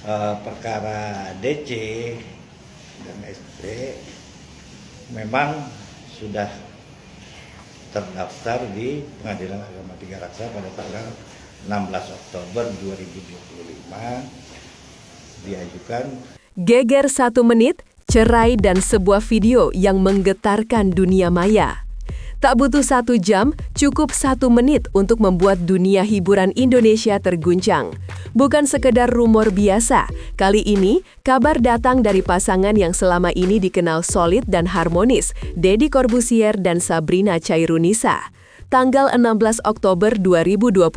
perkara DC dan SP memang sudah terdaftar di Pengadilan Agama Tiga Raksa pada tanggal 16 Oktober 2025 diajukan. Geger 1 menit, cerai dan sebuah video yang menggetarkan dunia maya. Tak butuh 1 jam, cukup 1 menit untuk membuat dunia hiburan Indonesia terguncang. Bukan sekedar rumor biasa, kali ini kabar datang dari pasangan yang selama ini dikenal solid dan harmonis, Deddy Corbuzier dan Sabrina Chairunisa. Tanggal 16 Oktober 2025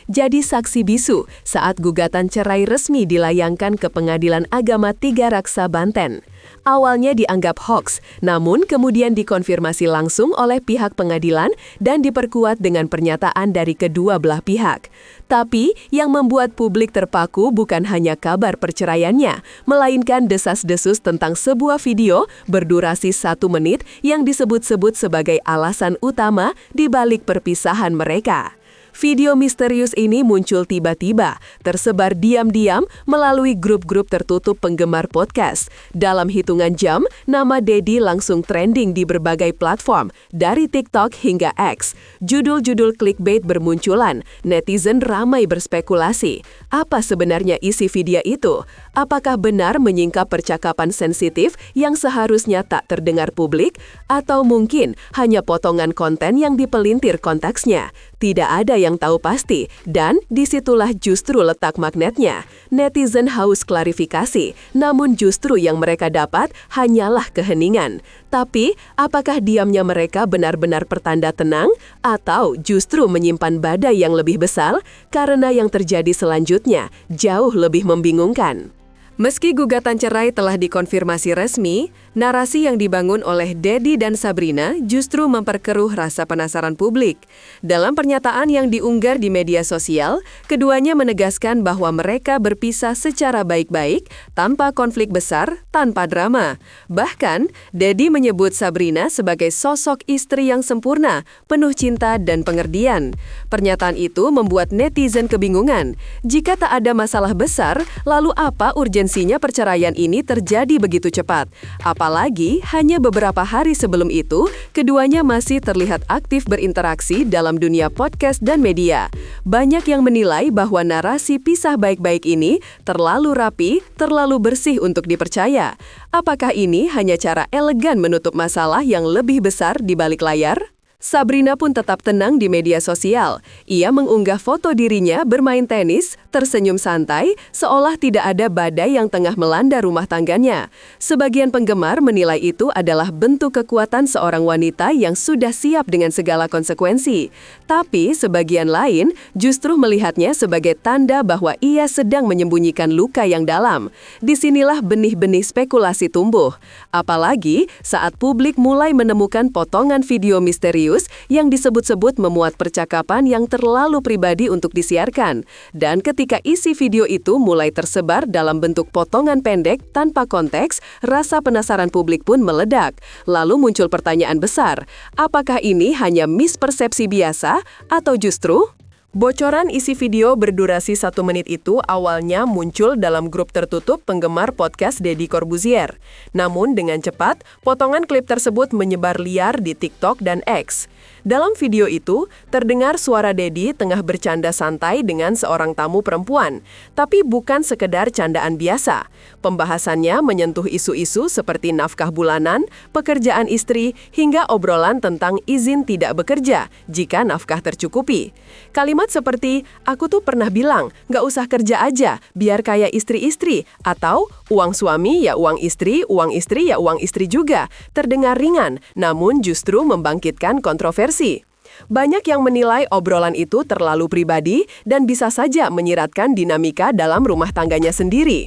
jadi saksi bisu saat gugatan cerai resmi dilayangkan ke Pengadilan Agama Tiga Raksa, Banten. Awalnya dianggap hoaks, namun kemudian dikonfirmasi langsung oleh pihak pengadilan dan diperkuat dengan pernyataan dari kedua belah pihak. Tapi, yang membuat publik terpaku bukan hanya kabar perceraiannya, melainkan desas-desus tentang sebuah video berdurasi 1 menit yang disebut-sebut sebagai alasan utama di balik perpisahan mereka. Video misterius ini muncul tiba-tiba, tersebar diam-diam melalui grup-grup tertutup penggemar podcast. Dalam hitungan jam, nama Deddy langsung trending di berbagai platform, dari TikTok hingga X. Judul-judul clickbait bermunculan, netizen ramai berspekulasi. Apa sebenarnya isi video itu? Apakah benar menyingkap percakapan sensitif yang seharusnya tak terdengar publik? Atau mungkin hanya potongan konten yang dipelintir konteksnya? Tidak ada yang tahu pasti, dan disitulah justru letak magnetnya. Netizen haus klarifikasi, namun justru yang mereka dapat hanyalah keheningan. Tapi, apakah diamnya mereka benar-benar pertanda tenang? Atau justru menyimpan badai yang lebih besar? Karena yang terjadi selanjutnya jauh lebih membingungkan. Meski gugatan cerai telah dikonfirmasi resmi, narasi yang dibangun oleh Deddy dan Sabrina justru memperkeruh rasa penasaran publik. Dalam pernyataan yang diunggah di media sosial, keduanya menegaskan bahwa mereka berpisah secara baik-baik, tanpa konflik besar, tanpa drama. Bahkan, Deddy menyebut Sabrina sebagai sosok istri yang sempurna, penuh cinta dan pengertian. Pernyataan itu membuat netizen kebingungan. Jika tak ada masalah besar, lalu apa urgensinya perceraian ini terjadi begitu cepat? Apalagi hanya beberapa hari sebelum itu, keduanya masih terlihat aktif berinteraksi dalam dunia podcast dan media. Banyak yang menilai bahwa narasi pisah baik-baik ini terlalu rapi, terlalu bersih untuk dipercaya. Apakah ini hanya cara elegan menutup masalah yang lebih besar di balik layar? Sabrina pun tetap tenang di media sosial. Ia mengunggah foto dirinya bermain tenis, tersenyum santai, seolah tidak ada badai yang tengah melanda rumah tangganya. Sebagian penggemar menilai itu adalah bentuk kekuatan seorang wanita yang sudah siap dengan segala konsekuensi. Tapi sebagian lain justru melihatnya sebagai tanda bahwa ia sedang menyembunyikan luka yang dalam. Disinilah benih-benih spekulasi tumbuh. Apalagi saat publik mulai menemukan potongan video misterius yang disebut-sebut memuat percakapan yang terlalu pribadi untuk disiarkan. Dan ketika isi video itu mulai tersebar dalam bentuk potongan pendek tanpa konteks, rasa penasaran publik pun meledak. Lalu muncul pertanyaan besar, apakah ini hanya mispersepsi biasa atau justru? Bocoran isi video berdurasi 1 menit itu awalnya muncul dalam grup tertutup penggemar podcast Deddy Corbuzier. Namun dengan cepat, potongan klip tersebut menyebar liar di TikTok dan X. Dalam video itu, terdengar suara Deddy tengah bercanda santai dengan seorang tamu perempuan. Tapi bukan sekedar candaan biasa. Pembahasannya menyentuh isu-isu seperti nafkah bulanan, pekerjaan istri, hingga obrolan tentang izin tidak bekerja jika nafkah tercukupi. Kalimat seperti, aku tuh pernah bilang, nggak usah kerja aja, biar kayak istri-istri. Atau, uang suami ya uang istri ya uang istri juga. Terdengar ringan, namun justru membangkitkan kontroversi. Banyak yang menilai obrolan itu terlalu pribadi dan bisa saja menyiratkan dinamika dalam rumah tangganya sendiri.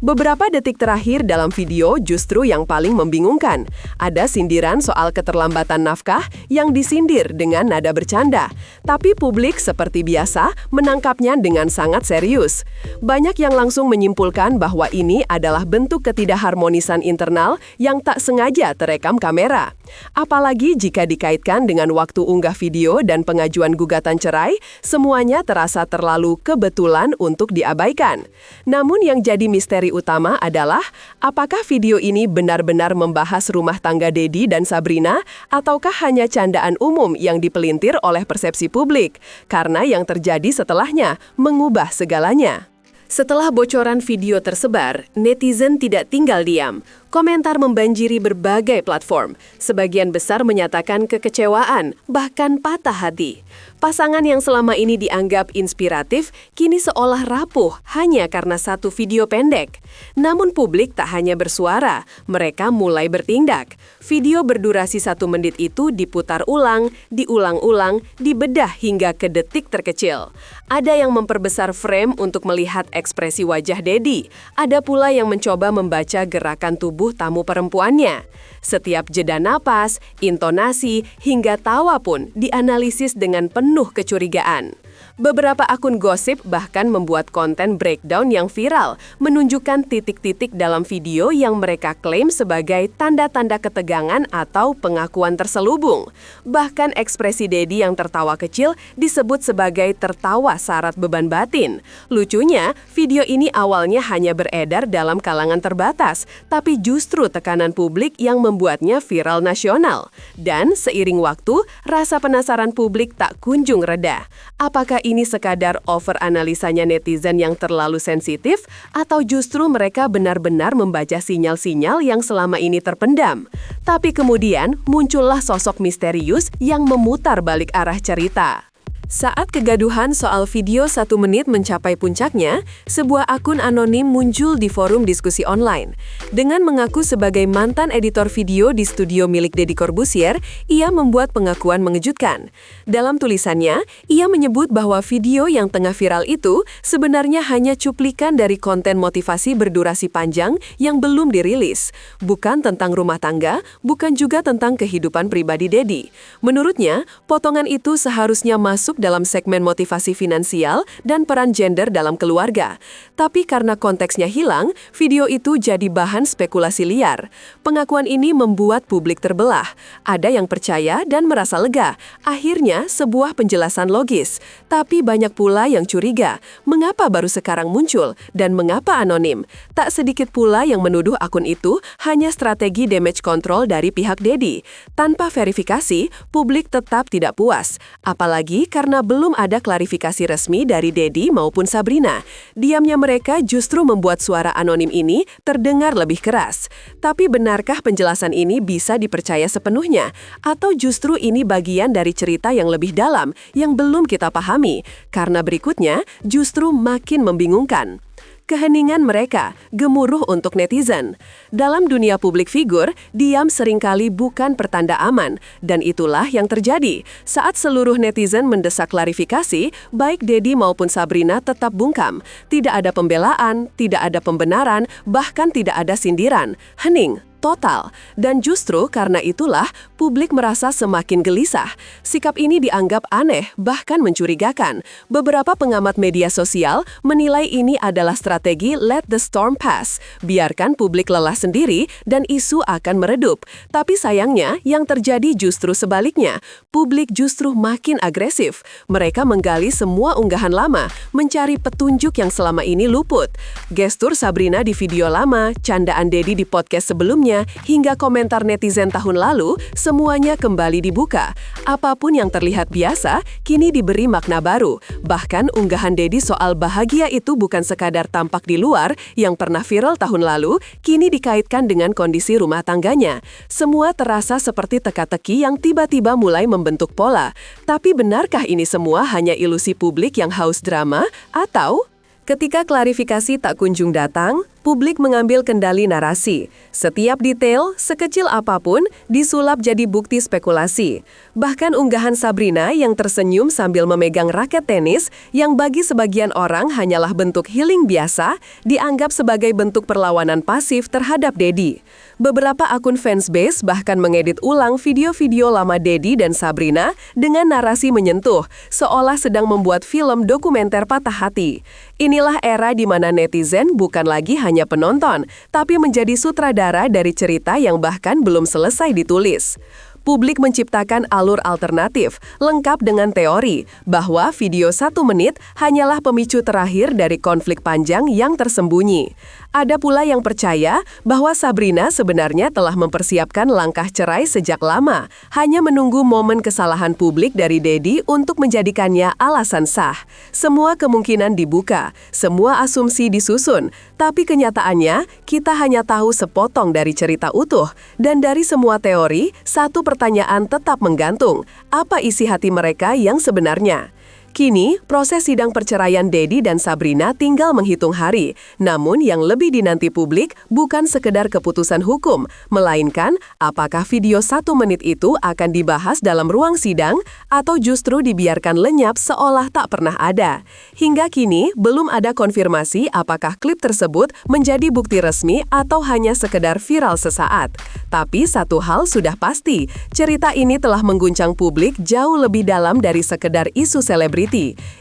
Beberapa detik terakhir dalam video justru yang paling membingungkan. Ada sindiran soal keterlambatan nafkah yang disindir dengan nada bercanda. Tapi publik seperti biasa menangkapnya dengan sangat serius. Banyak yang langsung menyimpulkan bahwa ini adalah bentuk ketidakharmonisan internal yang tak sengaja terekam kamera. Apalagi jika dikaitkan dengan waktu unggah video dan pengajuan gugatan cerai, semuanya terasa terlalu kebetulan untuk diabaikan. Namun yang jadi misteri utama adalah apakah video ini benar-benar membahas rumah tangga Dedi dan Sabrina ataukah hanya candaan umum yang dipelintir oleh persepsi publik? Karena yang terjadi setelahnya mengubah segalanya. Setelah bocoran video tersebar, netizen tidak tinggal diam. Komentar membanjiri berbagai platform. Sebagian besar menyatakan kekecewaan, bahkan patah hati. Pasangan yang selama ini dianggap inspiratif, kini seolah rapuh hanya karena satu video pendek. Namun publik tak hanya bersuara, mereka mulai bertindak. Video berdurasi 1 menit itu diputar ulang, diulang-ulang, dibedah hingga ke detik terkecil. Ada yang memperbesar frame untuk melihat ekspresi wajah Dedi. Ada pula yang mencoba membaca gerakan tubuh tamu perempuannya. Setiap jeda napas, intonasi, hingga tawa pun dianalisis dengan penuh kecurigaan. Beberapa akun gosip bahkan membuat konten breakdown yang viral, menunjukkan titik-titik dalam video yang mereka klaim sebagai tanda-tanda ketegangan atau pengakuan terselubung. Bahkan ekspresi Dedi yang tertawa kecil disebut sebagai tertawa syarat beban batin. Lucunya, video ini awalnya hanya beredar dalam kalangan terbatas, tapi justru tekanan publik yang membuatnya viral nasional. Dan seiring waktu, rasa penasaran publik tak kunjung reda. Apakah ini sekadar over-analisanya netizen yang terlalu sensitif atau justru mereka benar-benar membaca sinyal-sinyal yang selama ini terpendam? Tapi kemudian muncullah sosok misterius yang memutar balik arah cerita. Saat kegaduhan soal video 1 menit mencapai puncaknya, sebuah akun anonim muncul di forum diskusi online. Dengan mengaku sebagai mantan editor video di studio milik Deddy Corbuzier, ia membuat pengakuan mengejutkan. Dalam tulisannya, ia menyebut bahwa video yang tengah viral itu sebenarnya hanya cuplikan dari konten motivasi berdurasi panjang yang belum dirilis. Bukan tentang rumah tangga, bukan juga tentang kehidupan pribadi Deddy. Menurutnya, potongan itu seharusnya masuk dalam segmen motivasi finansial dan peran gender dalam keluarga. Tapi karena konteksnya hilang, video itu jadi bahan spekulasi liar. Pengakuan ini membuat publik terbelah. Ada yang percaya dan merasa lega. Akhirnya, sebuah penjelasan logis. Tapi banyak pula yang curiga. Mengapa baru sekarang muncul? Dan mengapa anonim? Tak sedikit pula yang menuduh akun itu hanya strategi damage control dari pihak Dedi. Tanpa verifikasi, publik tetap tidak puas. Apalagi karena belum ada klarifikasi resmi dari Dedi maupun Sabrina. Diamnya mereka justru membuat suara anonim ini terdengar lebih keras. Tapi benarkah penjelasan ini bisa dipercaya sepenuhnya? Atau justru ini bagian dari cerita yang lebih dalam yang belum kita pahami? Karena berikutnya justru makin membingungkan. Keheningan mereka, gemuruh untuk netizen. Dalam dunia publik figur, diam seringkali bukan pertanda aman. Dan itulah yang terjadi. Saat seluruh netizen mendesak klarifikasi, baik Dedi maupun Sabrina tetap bungkam. Tidak ada pembelaan, tidak ada pembenaran, bahkan tidak ada sindiran. Hening. Total. Dan justru karena itulah publik merasa semakin gelisah. Sikap ini dianggap aneh, bahkan mencurigakan. Beberapa pengamat media sosial menilai ini adalah strategi let the storm pass. Biarkan publik lelah sendiri dan isu akan meredup. Tapi sayangnya yang terjadi justru sebaliknya. Publik justru makin agresif. Mereka menggali semua unggahan lama, mencari petunjuk yang selama ini luput. Gestur Sabrina di video lama, candaan Dedi di podcast sebelumnya, hingga komentar netizen tahun lalu, semuanya kembali dibuka. Apapun yang terlihat biasa, kini diberi makna baru. Bahkan unggahan Dedi soal bahagia itu bukan sekadar tampak di luar, yang pernah viral tahun lalu, kini dikaitkan dengan kondisi rumah tangganya. Semua terasa seperti teka-teki yang tiba-tiba mulai membentuk pola. Tapi benarkah ini semua hanya ilusi publik yang haus drama? Atau ketika klarifikasi tak kunjung datang, publik mengambil kendali narasi. Setiap detail, sekecil apapun, disulap jadi bukti spekulasi. Bahkan unggahan Sabrina yang tersenyum sambil memegang raket tenis, yang bagi sebagian orang hanyalah bentuk healing biasa, dianggap sebagai bentuk perlawanan pasif terhadap Dedi. Beberapa akun fansbase bahkan mengedit ulang video-video lama Dedi dan Sabrina dengan narasi menyentuh, seolah sedang membuat film dokumenter patah hati. Inilah era di mana netizen bukan lagi hanya penonton, tapi menjadi sutradara dari cerita yang bahkan belum selesai ditulis. Publik menciptakan alur alternatif, lengkap dengan teori bahwa video 1 menit hanyalah pemicu terakhir dari konflik panjang yang tersembunyi. Ada pula yang percaya bahwa Sabrina sebenarnya telah mempersiapkan langkah cerai sejak lama, hanya menunggu momen kesalahan publik dari Dedi untuk menjadikannya alasan sah. Semua kemungkinan dibuka, semua asumsi disusun, tapi kenyataannya kita hanya tahu sepotong dari cerita utuh, dan dari semua teori, satu pertanyaan tetap menggantung, apa isi hati mereka yang sebenarnya? Kini, proses sidang perceraian Dedi dan Sabrina tinggal menghitung hari. Namun yang lebih dinanti publik bukan sekedar keputusan hukum, melainkan apakah video 1 menit itu akan dibahas dalam ruang sidang atau justru dibiarkan lenyap seolah tak pernah ada. Hingga kini, belum ada konfirmasi apakah klip tersebut menjadi bukti resmi atau hanya sekedar viral sesaat. Tapi satu hal sudah pasti, cerita ini telah mengguncang publik jauh lebih dalam dari sekedar isu selebriti.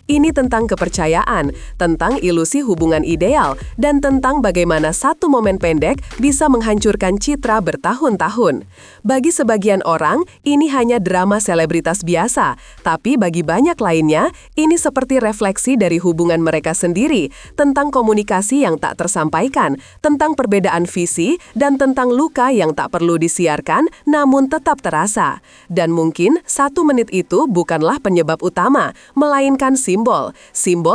Ini tentang kepercayaan, tentang ilusi hubungan ideal, dan tentang bagaimana satu momen pendek bisa menghancurkan citra bertahun-tahun. Bagi sebagian orang, ini hanya drama selebritas biasa, tapi bagi banyak lainnya, ini seperti refleksi dari hubungan mereka sendiri, tentang komunikasi yang tak tersampaikan, tentang perbedaan visi, dan tentang luka yang tak perlu disiarkan, namun tetap terasa. Dan mungkin 1 menit itu bukanlah penyebab utama, melainkan simbol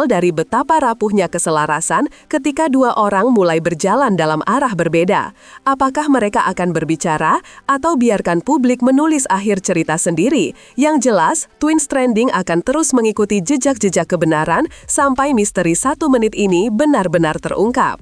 dari betapa rapuhnya keselarasan ketika dua orang mulai berjalan dalam arah berbeda. Apakah mereka akan berbicara atau biarkan publik menulis akhir cerita sendiri? Yang jelas, Twins Trending akan terus mengikuti jejak-jejak kebenaran sampai misteri 1 menit ini benar-benar terungkap.